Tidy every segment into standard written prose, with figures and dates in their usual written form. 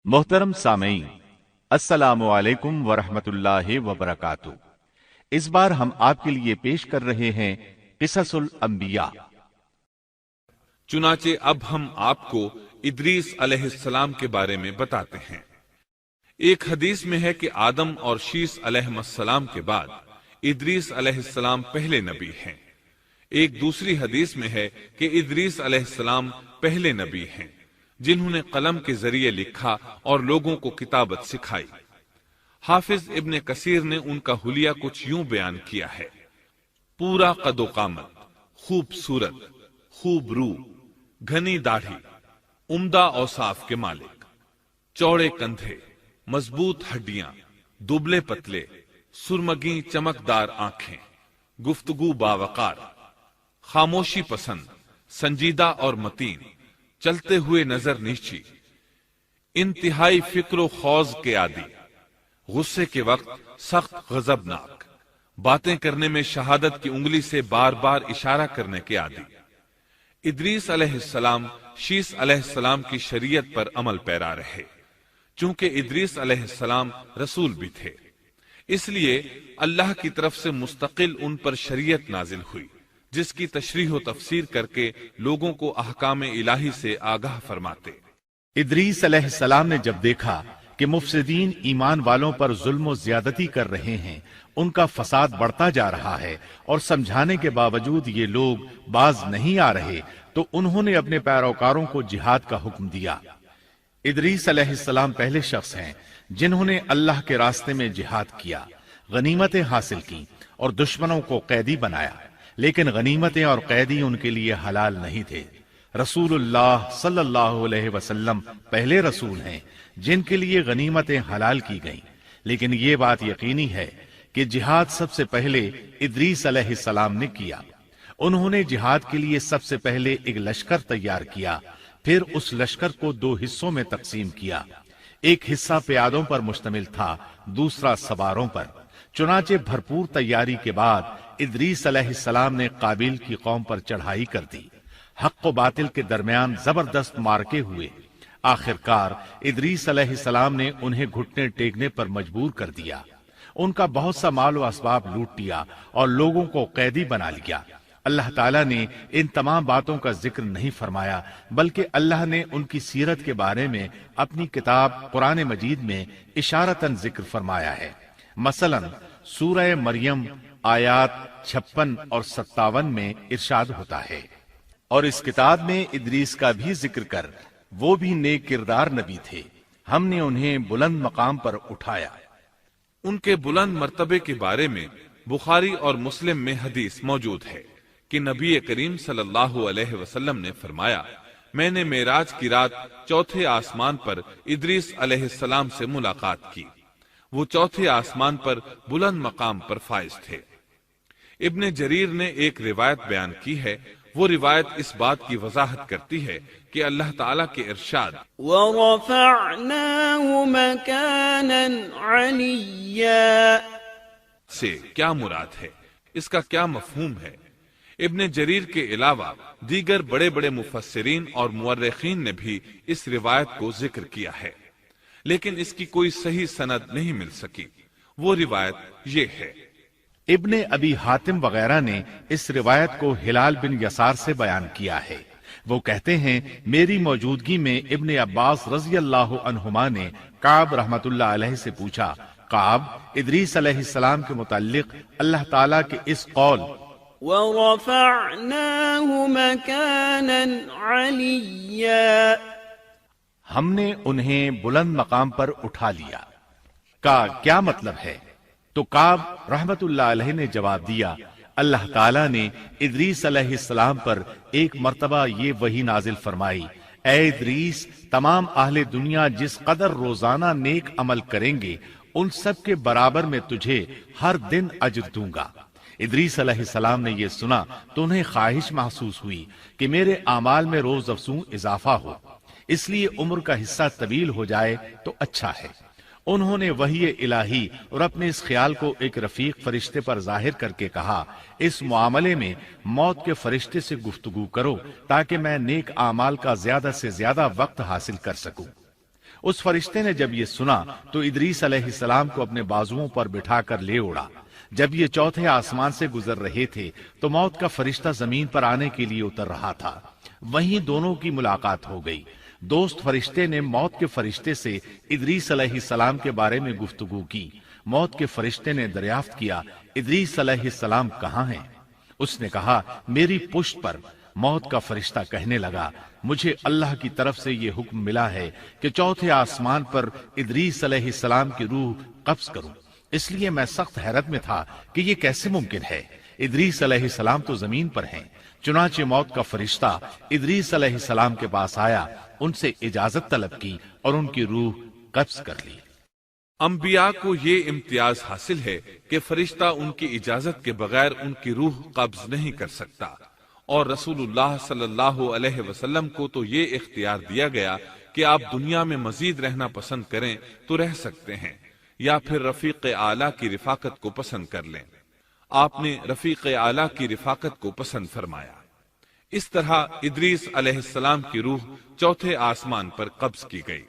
मोहतरम सामईन, अस्सलामु अलैकुम वरहमतुल्लाहि वबरकातुहू। इस बार हम आपके लिए पेश कर रहे हैं क़िससुल अंबिया। चुनाचे अब हम आपको इदरीस अलैहिस्सलाम के बारे में बताते हैं। एक हदीस में है कि आदम और शीस अलैहिस्सलाम के बाद इदरीस अलैहिस्सलाम पहले नबी हैं। एक दूसरी हदीस में है कि इदरीस अलैहिस्सलाम पहले नबी हैं जिन्होंने कलम के जरिए लिखा और लोगों को किताबत सिखाई। हाफिज इब्ने कसीर ने उनका हुलिया कुछ यूं बयान किया है: पूरा कदो कामत, खूबसूरत, खूब रू, घनी दाढ़ी, उम्दा औसाफ के मालिक, चौड़े कंधे, मजबूत हड्डियां, दुबले पतले, सुरमगी चमकदार आंखें, गुफ्तगू बावकार, खामोशी पसंद, संजीदा और मतीन, चलते हुए नजर नीची, इंतहाई फिक्र खौज के आदि, गुस्से के वक्त सख्त गजबनाक, बातें करने में शहादत की उंगली से बार बार इशारा करने के आदि। इदरीस अलैहिस्सलाम शीस अलैहिस्सलाम की शरीयत पर अमल पैरा रहे। चूंकि इदरीस अलैहिस्सलाम रसूल भी थे, इसलिए अल्लाह की तरफ से मुस्तकिल उन पर शरीयत नाजिल हुई, जिसकी तशरीह व तफसीर करके लोगों को अहकाम इलाही से आगाह फरमाते। इदरीस अलैहिस्सलाम ने जब देखा कि मुफसिदीन ईमान वालों पर जुल्म व ज्यादती कर रहे हैं, उनका फसाद बढ़ता जा रहा है और समझाने के बावजूद ये लोग बाज नहीं आ रहे, तो उन्होंने अपने पैरोकारों को जिहाद का हुक्म दिया। इदरीस अलैहिस्सलाम पहले शख्स हैं जिन्होंने अल्लाह के रास्ते में जिहाद किया, गनीमतें हासिल की और दुश्मनों को कैदी बनाया। लेकिन गनीमतें और कैदी उनके लिए हलाल नहीं थे। रसूलुल्लाह सल्लल्लाहु अलैहि वसल्लम पहले रसूल हैं जिनके लिए गनीमतें हलाल की गईं। लेकिन ये बात यकीनी है कि जिहाद सबसे पहले इदरीस अलैहिस्सलाम ने किया। उन्होंने जिहाद के लिए सबसे पहले एक लश्कर तैयार किया, फिर उस लश्कर को दो हिस्सों में तकसीम किया। एक हिस्सा प्यादों पर मुश्तमिल था, दूसरा सवारों पर। चुनाचे भरपूर तैयारी के बाद इदरीस अलैहिस्सलाम ने काबिल की कौम पर चढ़ाई कर दी। हक व बातिल के दरमियान जबरदस्त मारके हुए। आखिरकार इदरीस अलैहिस्सलाम ने उन्हें घुटने टेकने पर मजबूर कर दिया। उनका बहुत सा माल व असबाब लूट लिया और लोगों को कैदी बना लिया। अल्लाह ताला ने इन तमाम बातों का जिक्र नहीं फरमाया, बल्कि अल्लाह ने उनकी सीरत के बारे में अपनी किताब कुरान मजीद में इशारतन जिक्र फरमाया है। मसलन सूरह मरियम आयात 56 और 57 में इरशाद होता है, और इस किताब में इदरीस का भी जिक्र कर, वो भी नेक किरदार नबी थे, हमने उन्हें बुलंद मकाम पर उठाया। उनके बुलंद मर्तबे के बारे में बुखारी और मुस्लिम में हदीस मौजूद है कि नबी करीम सल्लल्लाहु अलैहि वसल्लम ने फरमाया, मैंने मेराज की रात चौथे आसमान पर इदरीस अलैहिस्सलाम से मुलाकात की। वो चौथे आसमान पर बुलंद मकाम पर फाइज थे। इब्ने जरीर ने एक रिवायत बयान की है। वो रिवायत इस बात की वजाहत करती है कि अल्लाह ताला के इरशाद वरफ़अनाहु मकानन अलिय्या से क्या मुराद है, इसका क्या मफहूम है। इब्ने जरीर के अलावा दीगर बड़े बड़े मुफस्सिरीन और मुअर्रिखीन ने भी इस रिवायत को जिक्र किया है, लेकिन इसकी कोई सही सनद नहीं मिल सकी। वो रिवायत ये है। इब्ने अबी हातिम वगैरह ने इस रिवायत को हिलाल बिन यसार से बयान किया है। वो कहते हैं, मेरी मौजूदगी में इब्ने अब्बास रज़ी अल्लाहु अन्हुमा ने काब रहमतुल्लाह अलैहि से पूछा, काब, इदरीस अलैहिस्सलाम के मुताल्लिक अल्लाह ताला के इस कौल वरफ़अनाहु मकानन अलिय्या, हमने उन्हें बुलंद मकाम पर उठा लिया, का क्या मतलब है? तो काब रहमतुल्लाह अलैहि ने जवाब दिया, अल्लाह ताला ने इदरीस अलैहिस्सलाम पर एक मर्तबा ये वही नाजिल फरमाई, ऐ इदरीस, तमाम अहले दुनिया जिस कदर रोजाना नेक अमल करेंगे, उन सब के बराबर में तुझे हर दिन अज्र दूंगा। इदरीस अलैहिस्सलाम ने यह सुना तो उन्हें ख्वाहिश महसूस हुई कि मेरे आमाल में रोज अफजूं इजाफा हो, इसलिए उम्र का हिस्सा तवील हो जाए तो अच्छा है। उन्होंने वही इलाही और अपने इस ख्याल को एक रफीक फरिश्ते पर जाहिर करके कहा, इस मामले में मौत के फरिश्ते से गुफ्तगू करो ताकि मैं नेक आमाल का ज्यादा से ज्यादा वक्त हासिल कर सकूं। اس فرشتے نے جب یہ سنا تو ادریس علیہ السلام کو اپنے بازوؤں پر بٹھا کر لے اڑا۔ جب یہ چوتھے آسمان سے گزر رہے تھے تو موت کا فرشتہ زمین پر آنے کے لیے اتر رہا تھا، وہیں دونوں کی ملاقات ہو گئی۔ دوست فرشتے نے موت کے فرشتے سے ادریس علیہ السلام کے بارے میں گفتگو کی۔ موت کے فرشتے نے دریافت کیا، ادریس علیہ السلام کہاں ہیں؟ اس نے کہا، میری پشت پر۔ موت کا فرشتہ کہنے لگا، مجھے اللہ کی طرف سے یہ حکم ملا ہے کہ چوتھے آسمان پر ادریس علیہ السلام کی روح قبض کروں، اس لیے میں سخت حیرت میں تھا کہ یہ کیسے ممکن ہے۔ ادریس علیہ السلام تو زمین پر ہیں۔ چنانچہ موت کا فرشتہ ادریس علیہ السلام کے پاس آیا، ان سے اجازت طلب کی اور ان کی روح قبض کر لی۔ انبیاء کو یہ امتیاز حاصل ہے کہ فرشتہ ان کی اجازت کے بغیر ان کی روح قبض نہیں کر سکتا، اور رسول اللہ صلی اللہ علیہ وسلم کو تو یہ اختیار دیا گیا کہ آپ دنیا میں مزید رہنا پسند کریں تو رہ سکتے ہیں، یا پھر رفیق اعلیٰ کی رفاقت کو پسند کر لیں۔ آپ نے رفیق اعلیٰ کی رفاقت کو پسند فرمایا۔ اس طرح ادریس علیہ السلام کی روح چوتھے آسمان پر قبض کی گئی۔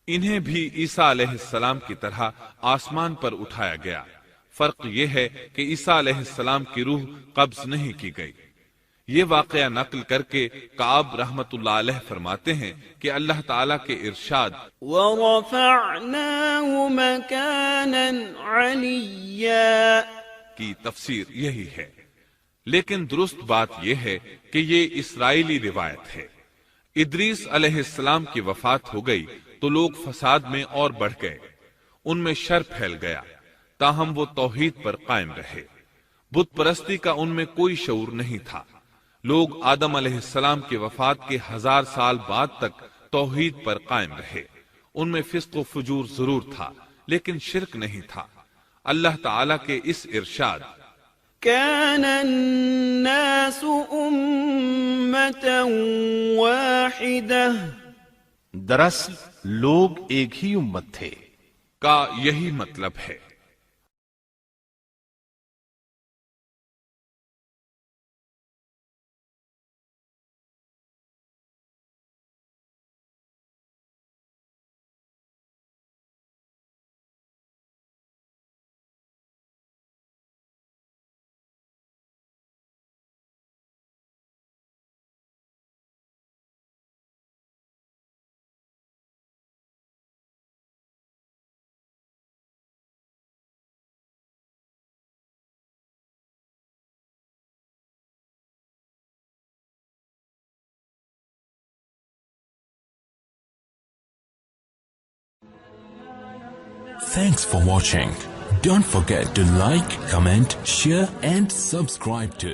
انہیں بھی عیسیٰ علیہ السلام کی طرح آسمان پر اٹھایا گیا۔ فرق یہ ہے کہ عیسیٰ علیہ السلام کی روح قبض نہیں کی گئی۔ یہ واقعہ نقل کر کے کعب رحمت اللہ علیہ فرماتے ہیں کہ اللہ تعالیٰ کے ارشاد وَرَفَعْنَاهُ مَكَانًا عَلِيًّا کی تفسیر یہی ہے، لیکن درست بات یہ ہے کہ یہ اسرائیلی روایت ہے۔ ادریس علیہ السلام کی وفات ہو گئی تو لوگ فساد میں اور بڑھ گئے، ان میں شر پھیل گیا، تاہم وہ توحید پر قائم رہے۔ بت پرستی کا ان میں کوئی شعور نہیں تھا۔ لوگ آدم علیہ السلام کی وفات کے 1000 سال بعد تک توحید پر قائم رہے۔ ان میں فسق و فجور ضرور تھا لیکن شرک نہیں تھا۔ اللہ تعالیٰ کے اس ارشاد كان الناس أمة واحدة دراصل لوگ ایک ہی امت تھے کا یہی مطلب ہے۔ Thanks for watching. Don't forget to like, comment, share and subscribe to